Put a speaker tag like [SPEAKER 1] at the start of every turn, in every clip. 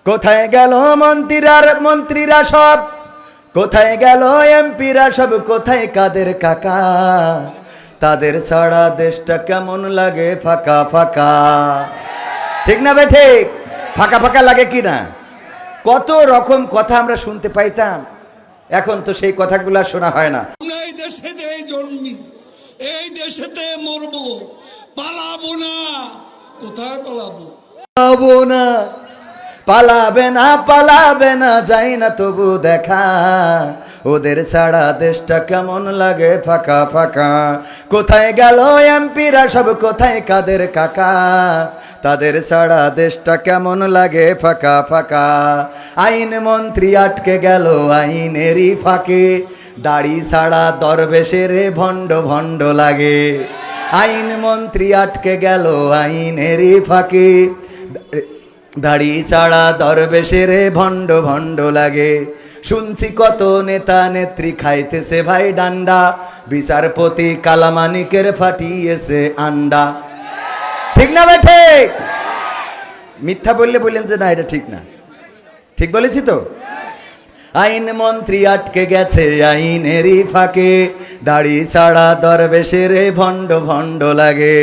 [SPEAKER 1] কোথায় গেল মন্ত্রীরা সব, কোথায় গেল এমপিরা সব, কোথায় কাদের কাকা? তাদের ছাড়া দেশটা কেমন লাগে ফাঁকা ফাঁকা। ঠিক না বেঠে? ফাঁকা ফাঁকা লাগে কি না? কত রকম কথা আমরা শুনতে পাইতাম, এখন তো সেই কথাগুলো শোনা হয় না।
[SPEAKER 2] এই দেশেতে জন্মি, এই দেশেতে মরবো, পালাবো না। কোথায় পালাবো?
[SPEAKER 1] পালাবো না, পালাবে না, যাই না তবু দেখা। ওদের ছাড়া দেশটা কেমন লাগে ফাঁকা ফাঁকা। কোথায় গেল এমপিরা সব, কোথায় কাদের কাকা? তাদের ছাড়া দেশটা কেমন লাগে ফাঁকা ফাঁকা। আইন মন্ত্রী আটকে গেল আইনেরই ফাঁকে, দাড়ি ছাড়া দরবেশের ভণ্ড ভণ্ড লাগে। আইন মন্ত্রী আটকে গেল আইনেরই ফাঁকে, দাড়ি ছাড়া দরবেশের ভণ্ড ভণ্ড লাগে। শুনছি কত নেতা নেত্রী খাইতেছে ভাই ডান্ডা, বিচারপতি কালামানিকের ফাটিয়েছে আন্ডা। ঠিক না বেঠে? মিথ্যা বললে বললেন যে না এটা ঠিক না, ঠিক বলেছি তো? আইন মন্ত্রী আটকে গেছে আইনেরই ফাঁকে, দাড়ি ছাড়া দরবেশের ভণ্ড ভণ্ড লাগে।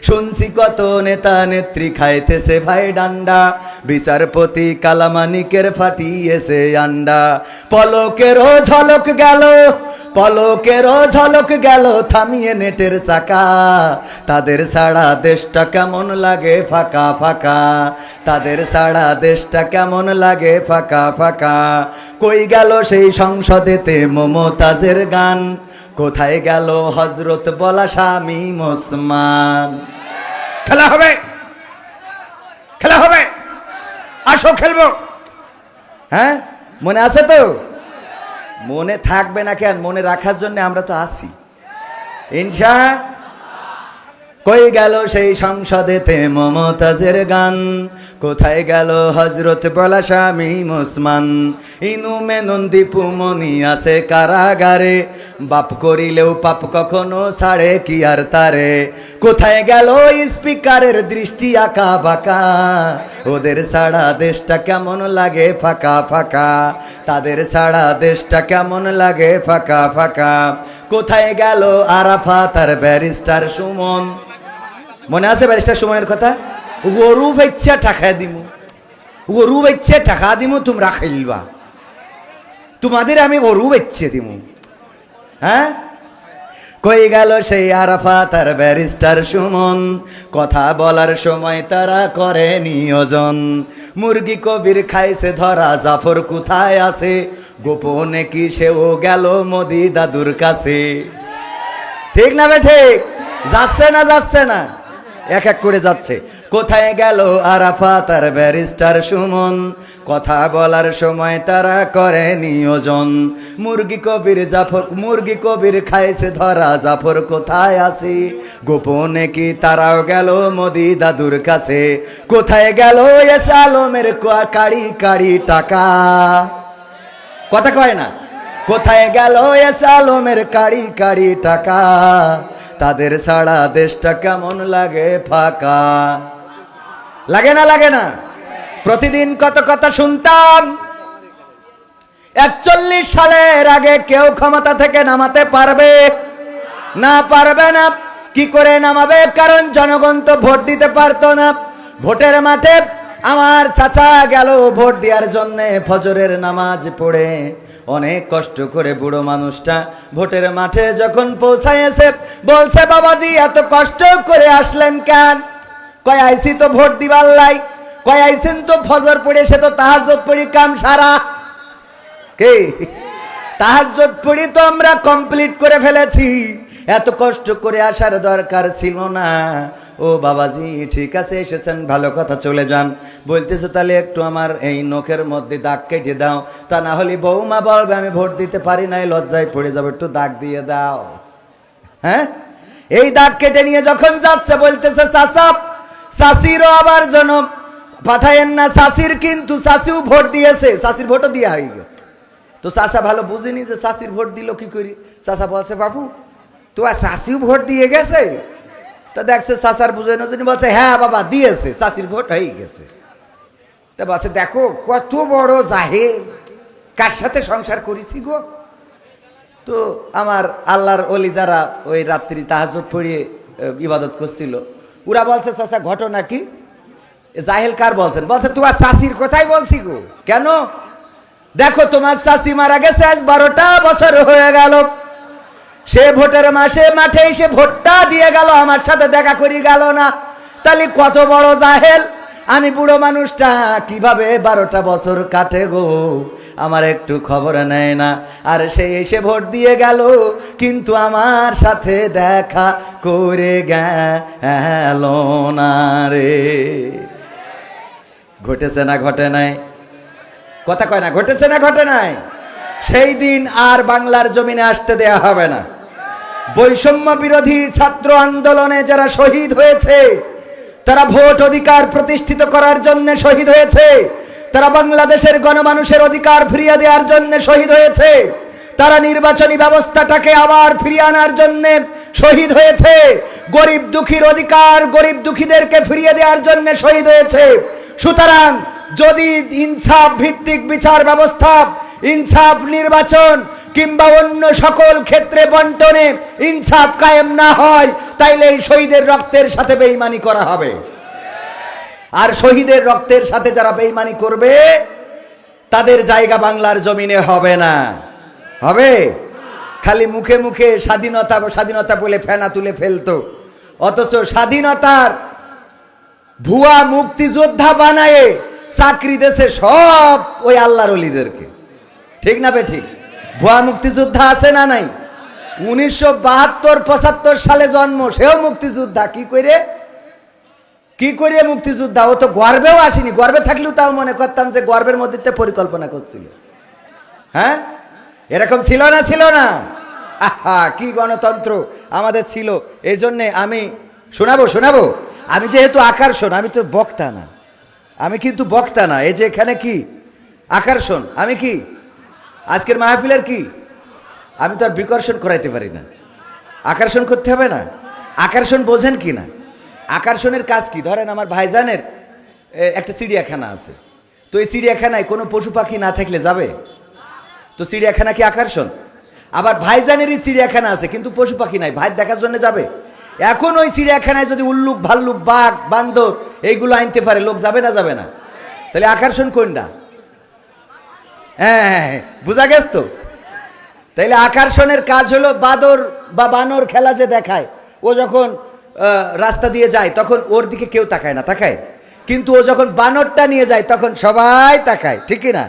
[SPEAKER 1] শুনছি কত নেতা নেত্রী খাইতেছে ভাই ডান্ডা, বিচারপতি কালামানিকের ফাটিয়েছে আন্ডা। পলকেরও ঝলক গেল, পলকেরও ঝলক গেল থামিয়ে নেটের চাকা। তাদের ছাড়া দেশটা কেমন লাগে ফাঁকা ফাঁকা, তাদের ছাড়া দেশটা কেমন লাগে ফাঁকা ফাঁকা। কই গেল সেই সংসদেতে মমতাজের গান, কোথায় গেল হজরত বলা শামীম ওসমান? খেলা হবে, খেলা হবে, আসো খেলবো। হ্যাঁ মনে আছে তো? মনে থাকবে না কেন? মনে রাখার জন্য আমরা তো আছি ইনশা। কই গেল সেই সংসদেতে মমতাজের গান, কোথায় গেল হজরত বলা শামীম ওসমান? ইনু মেনন দীপু মনি আছে কারাগারে, বাপ করিলেও পাপ কখনো ছাড়ে কি আর তারে। কোথায় গেল স্পিকারের দৃষ্টি আঁকা বাঁকা? ওদের ছাড়া দেশটা কেমন লাগে ফাঁকা ফাঁকা, তাদের ছাড়া দেশটা কেমন লাগে ফাঁকা ফাঁকা। কোথায় গেল আরাফাত আর ব্যারিস্টার সুমন? মনে আছে ব্যারিস্টার সুমনের কথা? গরু বেচা টাকা দিমু, গরু বেচে টাকা দিমু, তোমরা খেলবা, তোমাদের আমি গরু বেচে দিমু। হ্যাঁ কই গেল সেই আরাফাত আর ব্যারিস্টার সুমন? কথা বলার সময় তারা করে নিয়োজন। মুরগি কবির খাইছে ধরা, জাফর কোথায় আছে? গোপনে কি সেও গেল মোদি দাদুর কাছে? ঠিক না ঠিক? যাচ্ছে না যাচ্ছে না? এক এক করে যাচ্ছে। কোথায় গেল আরাফাত আর ব্যারিস্টার সুমন? কথা বলার সময় তারা করে নিয়োজন। মুরগি কবির খাইছে ধরা, জাফর কোথায় আছে? গোপনে কি তারাও গেল মোদি দাদুর কাছে? কোথায় গেল এস আলমের কাড়ি কাড়ি টাকা? কথা কয় না? কোথায় গেল এস আলমের কাড়ি কাড়ি টাকা? তাদের ছাড়া দেশটা কেমন লাগে ফাঁকা। লাগে না লাগে না? প্রতিদিন কত কথা শুনতাম, 41 সালের আগে কেউ ক্ষমতা থেকে নামাতে পারবে না, পারবে না। কি করে নামাবে? কারণ জনগণ তো ভোট দিতে পারতো না। ভোটের মাঠে আমার চাচা গেল ভোট দেওয়ার জন্য, ফজরের নামাজ পড়ে অনেক কষ্ট করে বুড়ো মানুষটা ভোটের মাঠে যখন পৌঁছাইছে, বলছে বাবাজি এত কষ্ট করে আসলেন কেন? কয় আইসি তো ভোট দিবার লাই। কয় আইসেন তো ফজর পড়ে, সে তো তাহাজ্জুদ পড়ি কাম সারা। কে তাহাজ্জুদ পড়ি তো আমরা কমপ্লিট করে ফেলেছি, এত কষ্ট করে আসার দরকার ছিল না। ও বাবাজি ঠিক আছে এসেছেন, ভালো কথা, চলে যান। বলতেছে তাহলে একটু আমার এই নখের মধ্যে দাগ কেটে দাও, তা না হলে বৌমা বলবে আমি ভোট দিতে পারি নাই, লজ্জায় পড়ে যাবে, একটু দাগ দিয়ে দাও। হ্যাঁ এই দাগ কেটে নিয়ে যখন যাচ্ছে, বলতেছে চাচা, চাষিরও আবার যেন পাঠায়েন না। চাষির কিন্তু চাষিও ভোট দিয়েছে, চাষির ভোটও দিয়া হয়ে গেছে। তো চাচা ভালো বুঝিনি যে চাষির ভোট দিল কি করি। চাচা বলছে বাবু তোমার চাষিও ভোট দিয়ে গেছে? তা দেখছে চাচার বুঝে নজনী, বলছে হ্যাঁ বাবা দিয়েছে, চাষির ভোট হয়ে গেছে। তা বলছে দেখো কত বড় জাহেল, কার সাথে সংসার করেছি গো। তো আমার আল্লাহর ওলি যারা ওই রাত্রি তাহাজ্জুদ পড়িয়ে ইবাদত করছিল, ওরা বলছে চাচা ঘটনা কি? জাহেল কার বলছেন? বলছে তোমার চাচির কথাই বলছি গো। কেন? দেখো তোমার চাচি মারা গেছে আজ 12টা বছর হয়ে গেল, সে ভোটের মাসে মাঠে এসে ভোটটা দিয়ে গেল, আমার সাথে দেখা করি গেল না। তাহলে কত বড় জাহেল। আমি বুড়ো মানুষটা কিভাবে 12টা বছর কাটে গো, আমার একটু খবর নেয় না। আর সে এসে ভোট দিয়ে গেল, কিন্তু আমার সাথে দেখা করে গেল না রে। ঘটেছে না ঘটে নাই? কথা কয় না, ঘটেছে না ঘটে নাই? সেই দিন আর বাংলার জমিনে আসতে দেয়া হবে না। বৈষম্য বিরোধী ছাত্র আন্দোলনে যারা শহীদ হয়েছে, তারা ভোট অধিকার প্রতিষ্ঠিত করার জন্য শহীদ হয়েছে, তারা বাংলাদেশের গণমানুষের অধিকার ফিরিয়ে দেওয়ার জন্য শহীদ হয়েছে, তারা নির্বাচনী ব্যবস্থাটাকে আবার ফিরিয়ে আনার জন্য শহীদ হয়েছে, গরিব দুঃখীর অধিকার, গরিব দুঃখীদেরকে ফিরিয়ে দেওয়ার জন্য শহীদ হয়েছে। সুতরাং যদি ইনসাফ ভিত্তিক বিচার ব্যবস্থা, ইনসাফ নির্বাচন কিংবা অন্য সকল ক্ষেত্রে বন্টনে ইনসাফ কায়েম না হয়, তাইলে এই শহীদের রক্তের সাথে বেঈমানি করা হবে। আর শহীদের রক্তের সাথে যারা বেঈমানি করবে, তাদের জায়গা বাংলার জমিনে হবে না। হবে? খালি মুখে মুখে স্বাধীনতা স্বাধীনতা বলে ফেনা তুলে ফেলতো, অথচ স্বাধীনতার ভুয়া মুক্তিযোদ্ধা বানায়ে চাকরি দেশে সব ওই আল্লাহর ওলিদেরকে। ঠিক না বে ঠিক? ভুয়া মুক্তিযোদ্ধা আছে না নাই? 1972-75 সালে জন্ম, সেও মুক্তিযোদ্ধা। কি করে মুক্তিযোদ্ধা? ও তো গর্বেও আসেনি। গর্বে থাকলেও তাও মনে করতাম যে গর্বের মধ্যে পরিকল্পনা করছিল। হ্যাঁ, এরকম ছিল না? ছিল না? আহা, কি গণতন্ত্র আমাদের ছিল। এই জন্যে আমি শোনাবো। আমি যেহেতু আকর্ষণ, আমি তো বক্তা না, আমি কিন্তু বক্তা না। এই যে এখানে কি আকর্ষণ, আমি কি আজকের মাহফিলের কি, আমি তো আর বিকর্ষণ করাইতে পারি না। আকর্ষণ করতে হবে না? আকর্ষণ বোঝেন কি না? আকর্ষণের কাজ কি? ধরেন আমার ভাইজানের একটা চিড়িয়াখানা আছে, তো এই চিড়িয়াখানায় কোনো পশু পাখি না থাকলে যাবে? তো চিড়িয়াখানা কি আকর্ষণ? আবার ভাইজানেরই চিড়িয়াখানা আছে কিন্তু পশু পাখি নাই, ভাই দেখার জন্য যাবে? এখন ওই চিড়িয়াখানায় যদি উল্লুক, ভাল্লুক, বাঘ, বান্দর এইগুলো আনতে পারে, লোক যাবে না? যাবে না? তাহলে আকর্ষণ কোনটা? হ্যাঁ, বুঝা গেছ তো? তাইলে আকর্ষণের কাজ হলো বাদর বা বানর খেলা যে দেখায়, ও যখন রাস্তা দিয়ে যায় তখন ওর দিকে কেউ তাকায় না, তাকায়? কিন্তু ও যখন বানরটা নিয়ে যায় তখন সবাই তাকায়, ঠিক না?